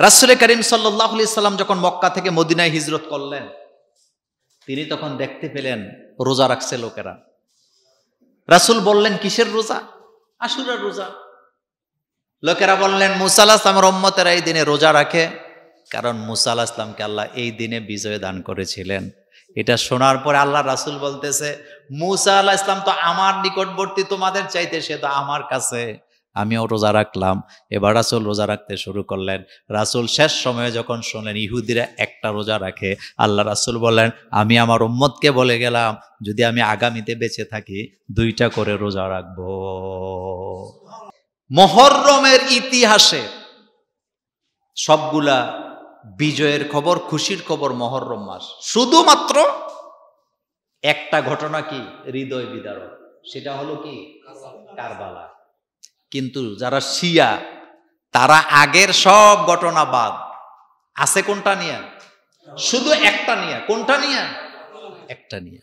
রাসূল করিম সাল্লাল্লাহু আলাইহি সাল্লাম যখন মক্কা থেকে মদিনায় হিজরত করলেন, তিনি তখন দেখতে পেলেন রোজা রাখছে লোকেরা। রাসূল বললেন, কিসের রোজা? আশুরার রোজা। লোকেরা বললেন, মুসা আলাইহিস সালামের উম্মতেরা এই দিনে রোজা রাখে, কারণ মুসা আলাইহিস সালামকে আল্লাহ এই দিনে বিজয় দান করেছিলেন। এটা শোনার পরে আল্লাহ রাসূল বলতেছে, মুসা আলাইহিস সালাম তো আমার নিকটবর্তী, তোমাদের চাইতে সে তো আমার কাছে, আমিও রোজা রাখলাম। এবার রাসূল রোজা রাখতে শুরু করলেন। রাসূল শেষ সময়ে যখন শুনলেন ইহুদিরা একটা রোজা রাখে, আল্লাহ রাসূল বললেন, আমি আমার উম্মতকে বলে গেলাম, যদি আমি আগামীতে বেঁচে থাকি 2টা করে রোজা রাখবো। মুহররমের ইতিহাসে সবগুলা বিজয়ের খবর, খুশির খবর মুহররম মাস। শুধুমাত্র একটা ঘটনা কি হৃদয় বিদারক, সেটা হলো কি কারবালা। কিন্তু যারা শিয়া তারা আগের সব ঘটনা বাদ আছে কোনটা নিয়ে? শুধু একটা নিয়ে। কোনটা নিয়ে? একটা নিয়ে।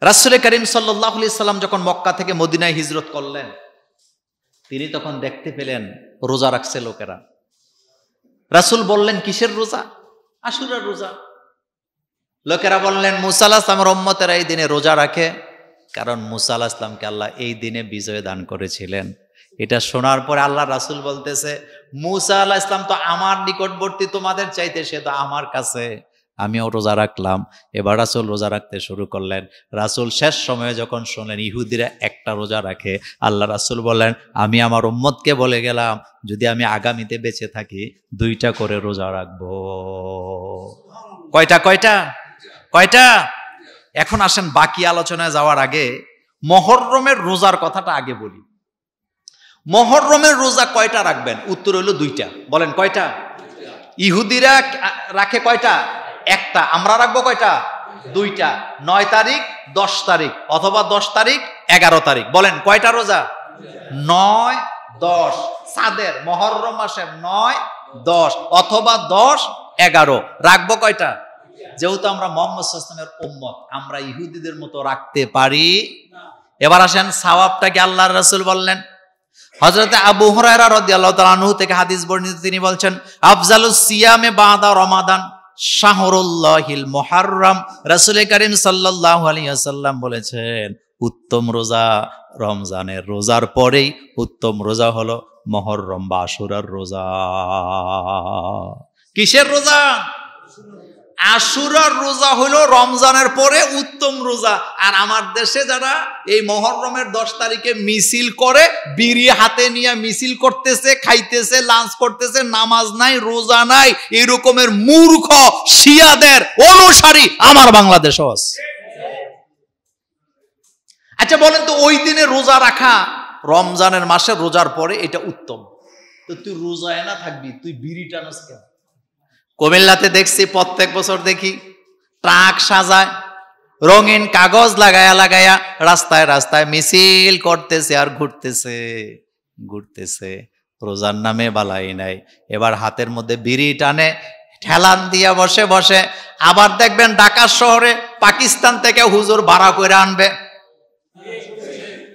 রাসূল করিম সাল্লাল্লাহু আলাইহি সাল্লাম যখন মক্কা থেকে মদিনায় হিজরত করলেন, তিনি তখন দেখতে পেলেন রোজা রাখছে লোকেরা। রাসূল বললেন, কিসের রোজা? আশুরার রোজা। লোকেরা বললেন, মুসা আলাইহিস সালামের উম্মতেরা এই দিনে রোজা রাখে, কারণ মুসা আলাইহিস সালামকে আল্লাহ এই দিনে বিজয় দান করেছিলেন। এটা শোনার পরে আল্লাহ রাসূল বলতেছে, মুসা আলাইহিস সালাম তো আমার নিকটবর্তী, তোমাদের চাইতে সে তো আমার কাছে, আমিও রোজা রাখলাম। এবার রাসূল রোজা রাখতে শুরু করলেন। রাসূল শেষ সময়ে যখন শুনলেন ইহুদিরা একটা রোজা রাখে, আল্লাহ রাসূল বললেন, আমি আমার উম্মতকে বলে গেলাম, যদি আমি আগামীতে বেঁচে থাকি 2টা করে রোজা রাখবো। কয়টা? কয়টা? এখন আসেন বাকি আলোচনায় যাওয়ার আগে মুহররমের রোজার কথাটা আগে বলি। মুহররমের রোজা কয়টা রাখবেন? উত্তর হলো 2টা। বলেন কয়টা? ইহুদিরা রাখে কয়টা? একটা। আমরা রাখবো কয়টা? 2টা। 9 তারিখ 10 তারিখ, অথবা 10 তারিখ 11 তারিখ। বলেন কয়টা রোজা? 9, 10। সাদের মুহররম মাসের 9, 10 অথবা 10, 11 রাখবো কয়টা? যেহেতু আমরা মুহাম্মদ সাল্লাল্লাহু আলাইহি ওয়াসাল্লামের উম্মত, আমরা ইহুদিদের মতো রাখতে পারি। এবার আসেন সওয়াবটা কি আল্লাহর রাসূল বললেন। হযরত আবু হুরায়রা রাদিয়াল্লাহু তাআলা আনহু থেকে হাদিস বর্ণিত, তিনি বলছেন, আফজালুস সিয়ামে বাদা রমাদান শাহরুল্লাহিল মুহাররম। রাসূল করিম সাল্লাল্লাহু আলাইহি ওয়াসাল্লাম বলেছেন, উত্তম রোজা রমজানের রোজার পরেই উত্তম রোজা হলো মুহররম বা আশুরার রোজা। কিসের রোজা? আশুরার রোজা হলো রমজানের পরে উত্তম রোজা। আর আমার দেশে যারা এই মুহররমের 10 তারিখে মিছিল করে, বিড়ি হাতে নিয়ে মিছিল করতেছে, খাইতেছে, লাঞ্চ করতেছে, নামাজ নাই, রোজা নাই, এরকমের মূর্খ শিয়াদের অনুসারী আমার বাংলাদেশও আছে। আচ্ছা বলেন তো, ওই দিনে রোজা রাখা রমজানের মাসে রোজার পরে এটা উত্তম, তো তুই রোজায় না থাকবি, তুই বিড়ি টানস কেন? কুমিল্লাতে দেখছি, প্রত্যেক বছর দেখি ট্রাক সাজায়, রঙিন কাগজ লাগায়া রাস্তায় রাস্তায় মিছিল করতেছে আর ঘুরতেছে। রোজার নামে বালাই নাই। এবার হাতের মধ্যে বিড়ি টানে, ঠেলান দিয়া বসে। আবার দেখবেন ঢাকা শহরে পাকিস্তান থেকে হুজুর ভাড়া করে আনবে।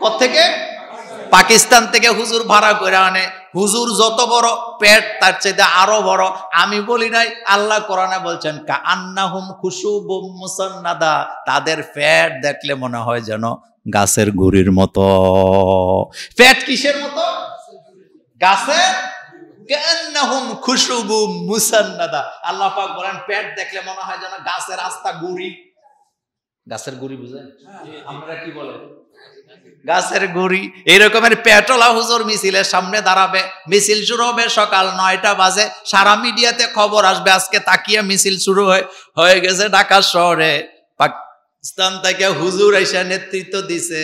কোত্থেকে? পাকিস্তান থেকে হুজুর ভাড়া করে আনে। হুজুর যত বড় পেট, তার চাইতে আরো বড়। আমি বলি নাই, আল্লাহ কোরআনে বলছেন, কাআন্নাহুম খুশুবুম মুসান্নাদা, তাদের পেট দেখলে মনে হয় যেন গাছের গুড়ির মতো। পেট কিসের মতো? গাছের। কাআন্নাহুম খুশুবুম মুসান্নাদা, আল্লাহ পাক বলেন পেট দেখলে মনে হয় যেন গাছের আস্তা গুড়ি। গাছের গুড়ি বুঝেন? আমরা কি বলেন? গাছের গুড়ি। এইরকমের পেটলা হুজুর মিছিলের সামনে দাঁড়াবে। মিছিল শুরু হবে সকাল 9টা বাজে। সারা মিডিয়াতে খবর আসবে, আজকে তাকিয়া মিছিল শুরু হয়ে গেছে ঢাকা শহরে। পাকিস্তান থেকে হুজুর এসে নেতৃত্ব দিছে।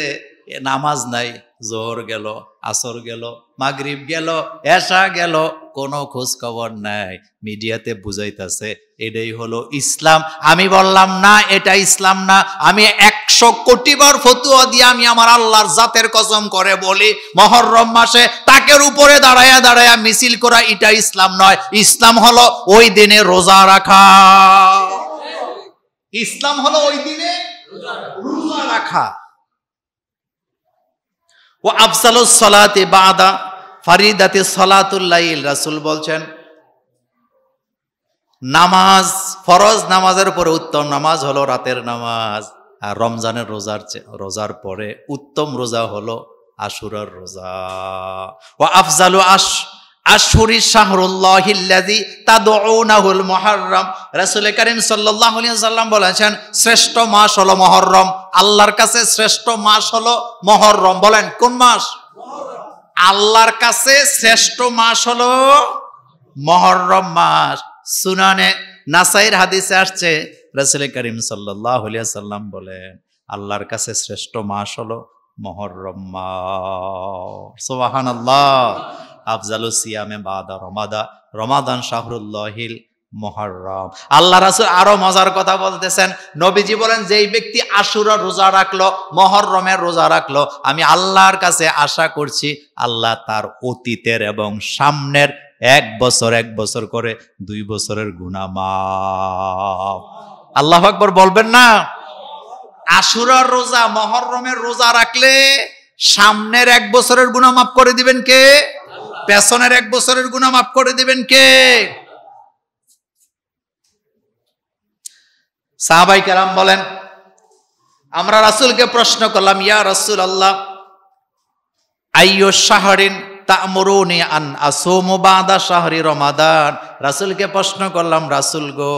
নামাজ নাই, জোহর গেল, আসর গেল, মাগরিব গেল, এশা গেল, কোনো খোঁজ খবর নাই। মিডিয়াতে বুঝাইতেছে এটাই হলো ইসলাম। আমি বললাম না, এটা ইসলাম না। আমি 100 কোটি বার ফতোয়া দিয়ে আমি আমার আল্লাহর জাতের কসম করে বলি, মুহররম মাসে তাকের উপরে দাঁড়ায়া মিছিল করা এটা ইসলাম নয়। ইসলাম হলো ওই দিনে রোজা রাখা। ইসলাম হলো ওই দিনে রোজা রাখা। ও আফসালুস সালাতি বাদা ফারিদাতি সালাতুল লাইল। রাসূল বলছেন, নামাজ, ফরজ নামাজের পরে উত্তম নামাজ হলো রাতের নামাজ। আর রমজানের রোজার পরে উত্তম রোজা হলো আশুরার রোজা। ওয়া আফজালু আশহুরি শাহরুল্লাহিল্লাযী তাদউনাহুল মুহররম। রাসূল কারীম সাল্লাল্লাহু আলাইহি ওয়াসাল্লাম বলেছেন শ্রেষ্ঠ মাস হলো মুহররম। আল্লাহর কাছে শ্রেষ্ঠ মাস হলো মুহররম। বলেন কোন মাস? আল্লাহর কাছে শ্রেষ্ঠ মাস হলো মুহররম মাস। সুনানে নাসাইর হাদিসে আসছে রাসূল কারীম সাল্লাল্লাহু আলাইহি ওয়াসাল্লাম বলেন আল্লাহর কাছে শ্রেষ্ঠ মাস হলো মুহররম মাস। সুবহানাল্লাহ। আফজালু সিয়ামে বাদা রমাদান শাহরুল্লাহিল মুহররম। আল্লাহ রাসূল আরো মজার কথা বলতেছেন। নবীজি বলেন যেই ব্যক্তি আশুরার রোজা রাখলো, মুহররমের রোজা রাখলো, আমি আল্লাহর কাছে আশা করছি আল্লাহ তার অতীতের এবং সামনের এক বছর করে 2 বছরের গুনাহ মাফ। আল্লাহু আকবার বলবেন না? আশুরার রোজা, মুহররমের রোজা রাখলে সামনের 1 বছরের গুনাহ মাফ করে দিবেন কে? পেছনের 1 বছরের গুনাহ মাফ করে দিবেন কে? সাহাবায়ে কেরাম বলেন আমরা রাসূলকে প্রশ্ন করলাম, ইয়া রাসূলুল্লাহ আইয়ু শাহরিন তা'মুরুনি আন আসুমু বাদা শাহরি রমাদান। রাসূলকে প্রশ্ন করলাম, রাসূল গো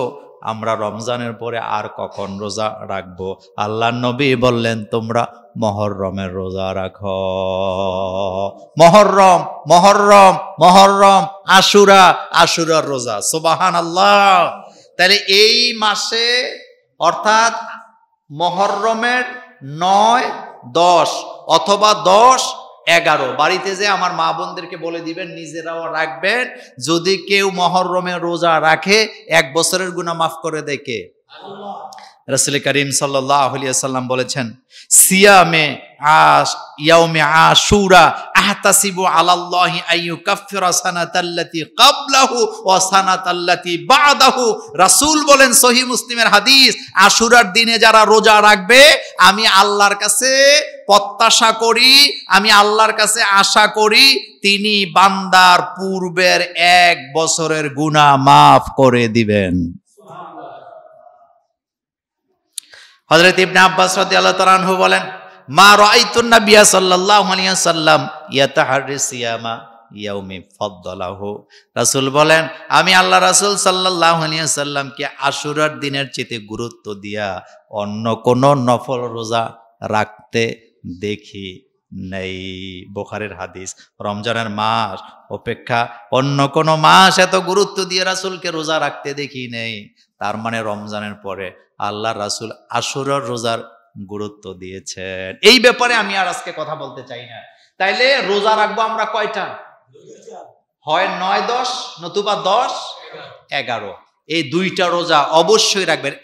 আমরা রমজানের পরে আর কখন রোজা রাখবো? আল্লাহর নবী বললেন তোমরা মুহররমের রোজা রাখো। মুহররম আশুরার রোজা। সুবহানাল্লাহ। তাহলে এই মাসে অর্থাৎ মুহররমের 9, 10 অথবা 10, 11 বাড়িতে যে আমার মা বোনদেরকে বলে দিবেন, নিজেরাও রাখবেন। যদি কেউ মুহররমের রোজা রাখে 1 বছরের গুনাহ মাফ করে দেয় কে? আল্লাহ। রাসূল কারীম সাল্লাল্লাহু আলাইহি ওয়াসাল্লাম বলেছেন সিয়ামে ইয়াউমে আশুরা আহতাসিবু আলাল্লাহি আইয়ুকাফিরা সানাতাল্লাতী ক্বাবলাহু ওয়া সানাতাল্লাতী বা'দাহু। রাসূল বলেন সহিহ মুসলিমের হাদিস, আশুরার দিনে যারা রোজা রাখবে আমি আল্লাহর কাছে প্রত্যাশা করি, আমি আল্লাহর কাছে আশা করি তিনি বান্দার পূর্বের 1 বছরের গুনাহ মাফ করে দিবেন। হযরত ইবনে আব্বাস রাদিয়াল্লাহু তাআলা আনহু বলেন মা রাআইতুন নাবিয়্যা সাল্লাল্লাহু আলাইহি ওয়াসাল্লাম ইয়াতাহাররি সিয়ামা ইয়াউমি ফাদ্দালাহু। রাসূল বলেন আমি আল্লাহ রাসূল সাল্লাল্লাহু আলাইহি ওয়াসাল্লামকে আশুরার দিনের চেয়ে গুরুত্ব দিয়া অন্য কোন নফল রোজা রাখতে দেখি নেই। বুখারীর হাদিস। রমজানের মাস অপেক্ষা অন্য কোন মাস এত গুরুত্ব দিয়ে রাসূলকে রোজা রাখতে দেখি নেই। তার মানে রমজানের পরে আল্লাহ রাসূল আশুরার রোজার গুরুত্ব দিয়েছেন। এই ব্যাপারে আমি আর আজকে কথা বলতে চাই না। তাইলে রোজা রাখবো আমরা কয়টা? হয় 9, 10 নতুবা 10, 11। এই 2টা রোজা অবশ্যই রাখবেন,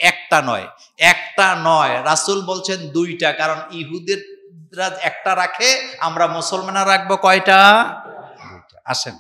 একটা নয়। রাসূল বলছেন 2টা, কারণ ইহুদিরা একটা রাখে, আমরা মুসলমানরা রাখবো কয়টা? 2টা। আসেন